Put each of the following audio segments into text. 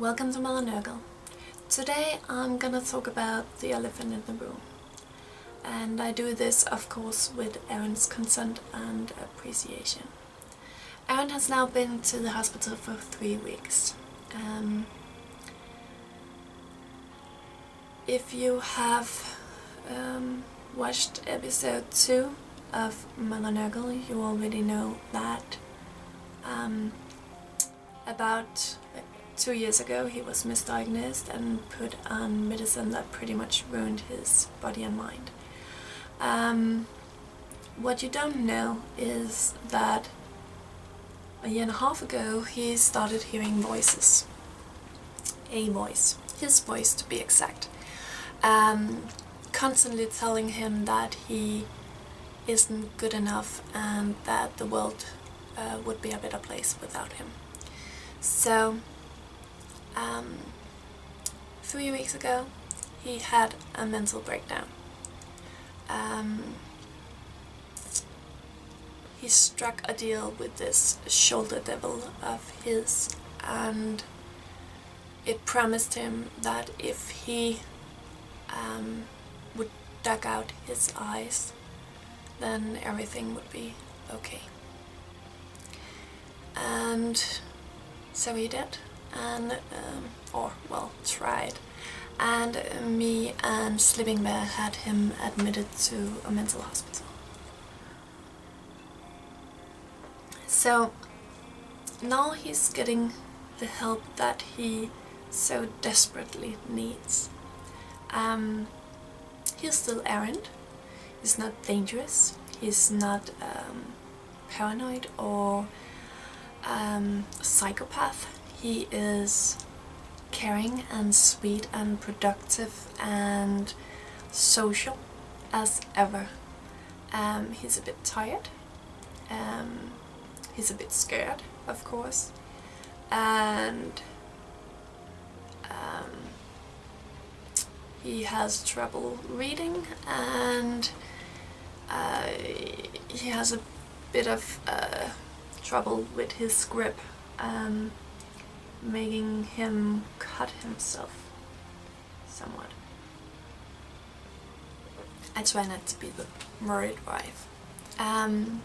welcome to Nurgle. Today I'm gonna talk about the elephant in the room. And I do this, of course, with Errant's consent and appreciation. Errant has now been to the hospital for 3 weeks. If you have watched episode 2 of Nurgle, you already know that about 2 years ago he was misdiagnosed and put on medicine that pretty much ruined his body and mind. What you don't know is that a year and a half ago he started hearing voices. A voice, his voice to be exact, constantly telling him that he isn't good enough and that the world would be a better place without him. So 3 weeks ago he had a mental breakdown. He struck a deal with this shoulder devil of his, and it promised him that if he would dug out his eyes, then everything would be okay. And so he did, and tried. And me and Sleeping Bear had him admitted to a mental hospital. So now he's getting the help that he so desperately needs. He's still Errant. He's not dangerous. He's not paranoid or psychopath. He is caring and sweet and productive and social as ever. He's a bit tired. He's a bit scared, of course, and he has trouble reading, and he has a bit of trouble with his grip, making him cut himself somewhat. I try not to be the worried wife. And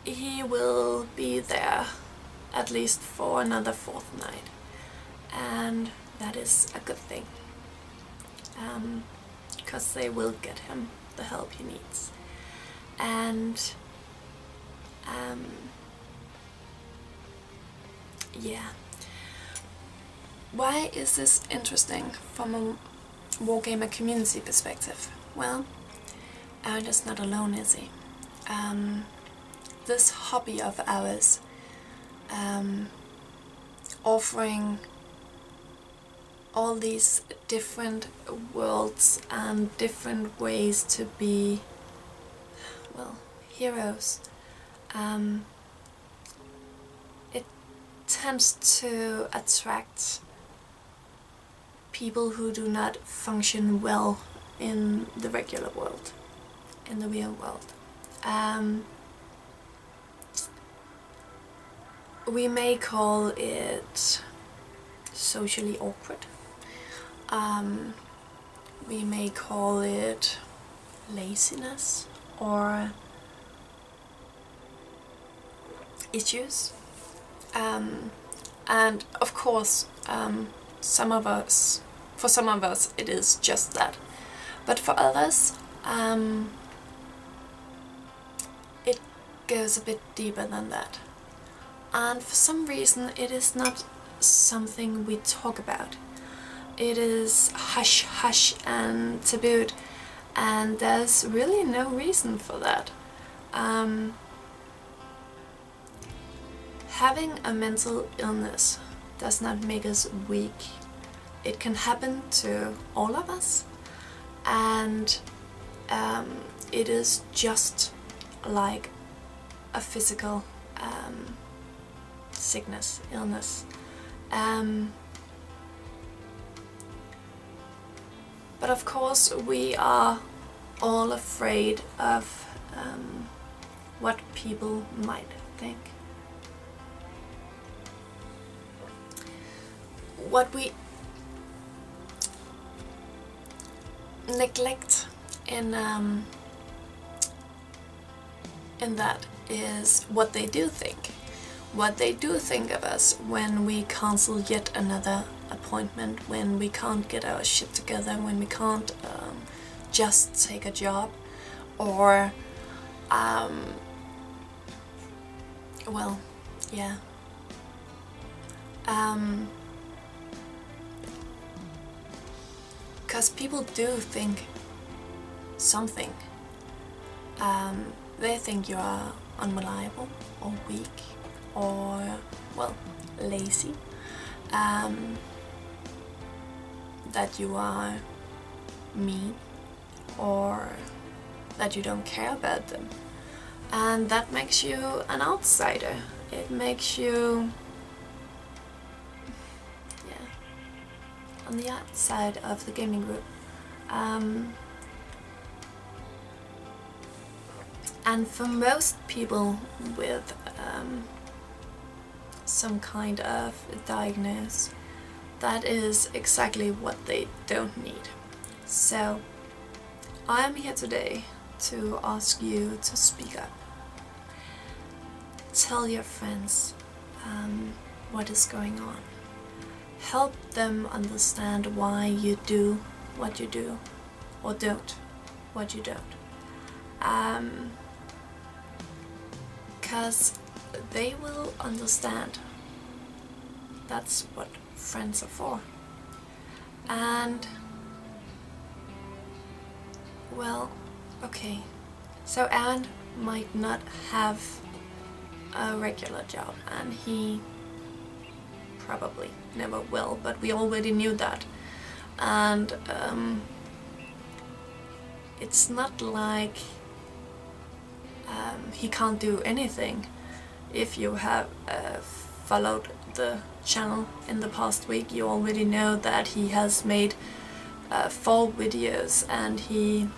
he will be there at least for another fortnight, and that is a good thing, because they will get him the help he needs. And yeah. Why is this interesting from a wargamer community perspective? Well, Errant is not alone, is he? This hobby of ours, offering all these different worlds and different ways to be, well, heroes, it tends to attract people who do not function well in the regular world, in the real world. We may call it socially awkward. We may call it laziness or issues. And of course, for some of us it is just that. But for others, it goes a bit deeper than that. And for some reason it is not something we talk about. It is hush hush and tabooed, and there's really no reason for that. Having a mental illness does not make us weak. It can happen to all of us, and it is just like a physical sickness, illness. But of course we are all afraid of what people might think. what we neglect in that is what they do think. What they do think of us when we cancel yet another appointment, when we can't get our shit together, when we can't just take a job, or well, yeah. Because people do think something. They think you are unreliable or weak or, well, lazy. That you are mean or that you don't care about them. And that makes you an outsider. It makes you, yeah, on the outside of the gaming group. And for most people with some kind of diagnosis, that is exactly what they don't need. So I am here today to ask you to speak up. Tell your friends what is going on. Help them understand why you do what you do, or don't what you don't. Because they will understand. That's what friends are for. And, well, okay, so Errant might not have a regular job, and he probably never will, but we already knew that. And it's not like he can't do anything. If you have followed the channel in the past week, you already know that he has made 4 videos, and he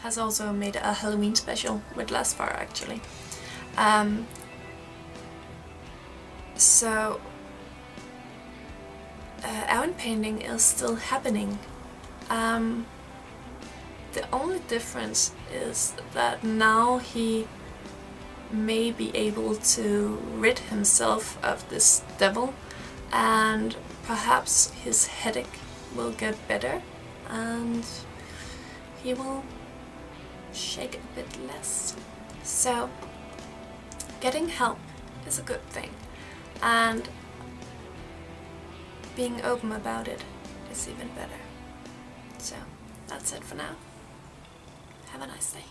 has also made a Halloween special with Lasfar actually. So Errant painting is still happening. The only difference is that now he may be able to rid himself of this devil, and perhaps his headache will get better and he will shake a bit less. So getting help is a good thing, and being open about it is even better. So that's it for now. Have a nice day.